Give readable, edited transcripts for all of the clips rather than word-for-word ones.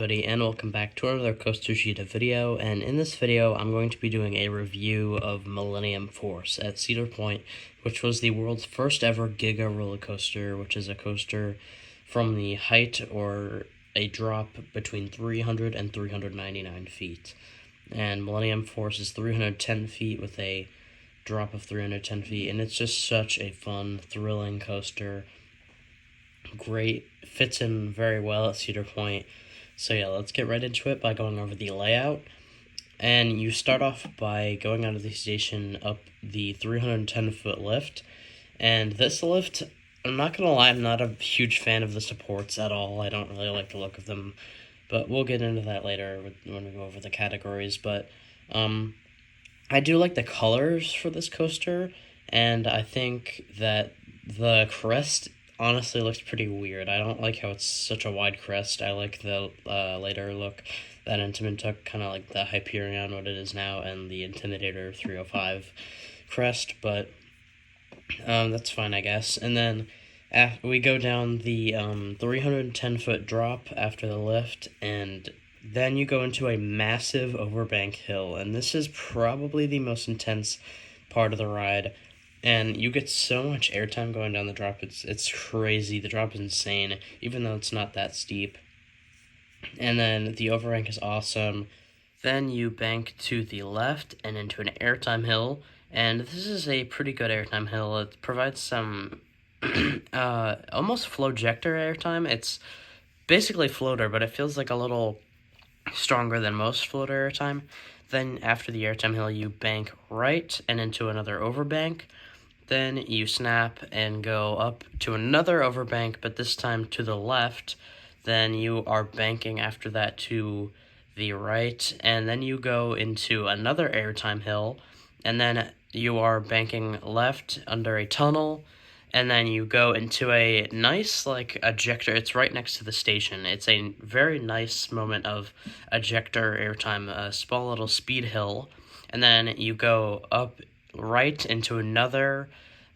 everybody, and welcome back to another Coaster Cheetah video. And in this video, I'm going to be doing a review of Millennium Force at Cedar Point, which was the world's first ever Giga roller coaster, which is a coaster from the height or a drop between 300 and 399 feet. And Millennium Force is 310 feet with a drop of 310 feet, and it's just such a fun, thrilling coaster. Great, fits in very well at Cedar Point. So yeah, let's get right into it by going over the layout. And you start off by going out of the station up the 310-foot lift. And this lift, I'm not going to lie, I'm not a huge fan of the supports at all. I don't really like the look of them. But we'll get into that later when we go over the categories. But I do like the colors for this coaster. And I think that the crest honestly looks pretty weird. I don't like how it's such a wide crest. I like the later look that Intamin took, kind of like the Hyperion, what it is now, and the Intimidator 305 crest, but that's fine, I guess. And then we go down the 310-foot drop after the lift, and then you go into a massive Overbank Hill, and this is probably the most intense part of the ride. And you get so much airtime going down the drop, it's crazy. The drop is insane, even though it's not that steep. And then the overbank is awesome. Then you bank to the left and into an airtime hill, and this is a pretty good airtime hill. It provides some almost flowjector airtime. It's basically floater, but it feels like a little stronger than most floater airtime. Then after the airtime hill, you bank right and into another overbank. Then you snap and go up to another overbank, but this time to the left. Then you are banking after that to the right, and then you go into another airtime hill, and then you are banking left under a tunnel, and then you go into a nice, like, ejector. It's right next to the station. It's a very nice moment of ejector airtime, a small little speed hill, and then you go up right into another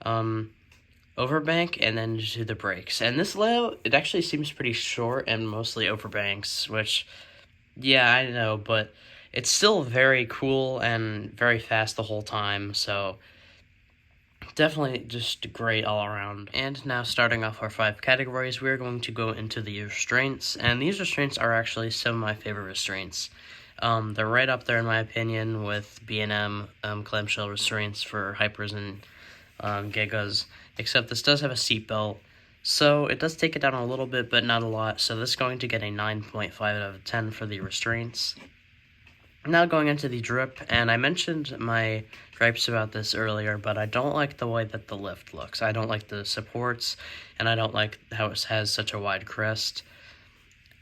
overbank and then to the brakes. And this layout, it actually seems pretty short and mostly overbanks, which, yeah, I know, but it's still very cool and very fast the whole time, so definitely just great all around. And now, starting off our 5 categories, we're going to go into the restraints, and these restraints are actually some of my favorite restraints. They're right up there in my opinion with B&M clamshell restraints for hypers and Gigas, except this does have a seatbelt, so it does take it down a little bit, but not a lot, so this is going to get a 9.5 out of 10 for the restraints. Now going into the drip, and I mentioned my gripes about this earlier, but I don't like the way that the lift looks. I don't like the supports, and I don't like how it has such a wide crest.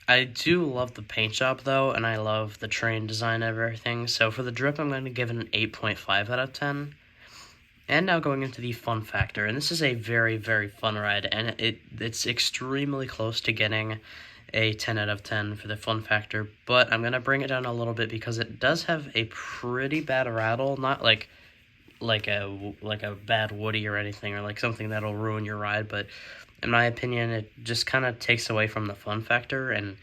I do love the paint job, though, and I love the train design of everything, so for the drip, I'm going to give it an 8.5 out of 10. And now going into the fun factor, and this is a very, very fun ride, and it's extremely close to getting a 10 out of 10 for the fun factor, but I'm going to bring it down a little bit because it does have a pretty bad rattle, not like a bad Woody or anything, or like something that'll ruin your ride, but in my opinion, it just kind of takes away from the fun factor, and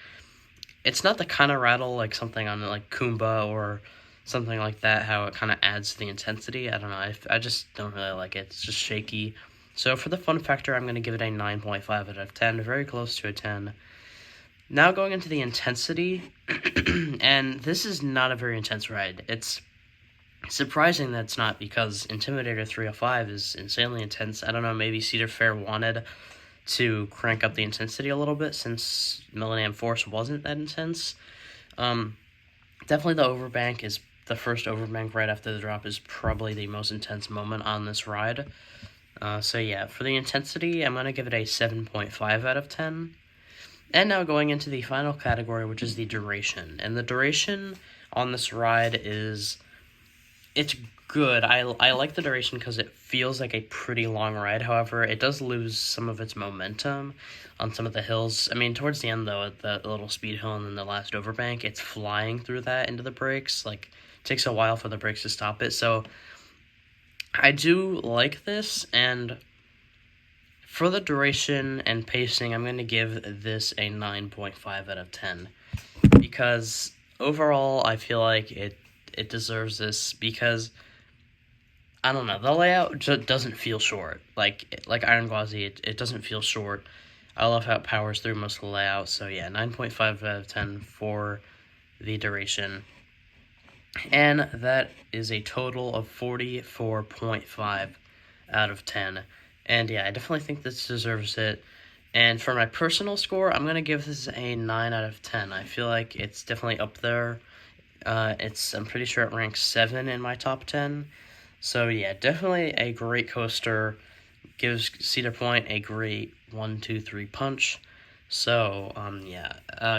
it's not the kind of rattle like something on like Kumba or something like that, how it kind of adds to the intensity. I don't know, I just don't really like it. It's just shaky. So for the fun factor, I'm going to give it a 9.5 out of 10, very close to a 10. Now going into the intensity, and this is not a very intense ride. It's surprising that it's not, because Intimidator 305 is insanely intense. I don't know, maybe Cedar Fair wanted to crank up the intensity a little bit since Millennium Force wasn't that intense. Definitely the overbank is the first overbank right after the drop is probably the most intense moment on this ride. So yeah, for the intensity, I'm going to give it a 7.5 out of 10. And now going into the final category, which is the duration. And the duration on this ride it's good. I like the duration because it feels like a pretty long ride. However, it does lose some of its momentum on some of the hills. I mean, towards the end, though, at the little speed hill and then the last overbank, it's flying through that into the brakes. Like, it takes a while for the brakes to stop it. So I do like this, and for the duration and pacing, I'm going to give this a 9.5 out of 10. because overall I feel like it deserves this because I don't know, the layout just doesn't feel short. Like Iron Gauzy, it doesn't feel short. I love how it powers through most of the layout. So yeah, 9.5 out of 10 for the duration. And that is a total of 44.5 out of 10. And yeah, I definitely think this deserves it. And for my personal score, I'm going to give this a 9 out of 10. I feel like it's definitely up there. I'm pretty sure it ranks 7 in my top 10. So yeah, definitely a great coaster. Gives Cedar Point a great 1, 2, 3 punch. So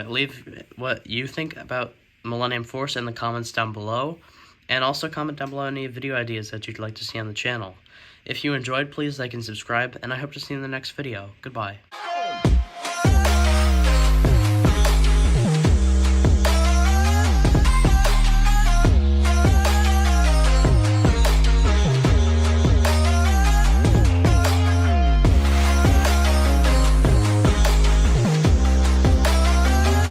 leave what you think about Millennium Force in the comments down below, and also comment down below any video ideas that you'd like to see on the channel. If you enjoyed, please like and subscribe, and I hope to see you in the next video. Goodbye.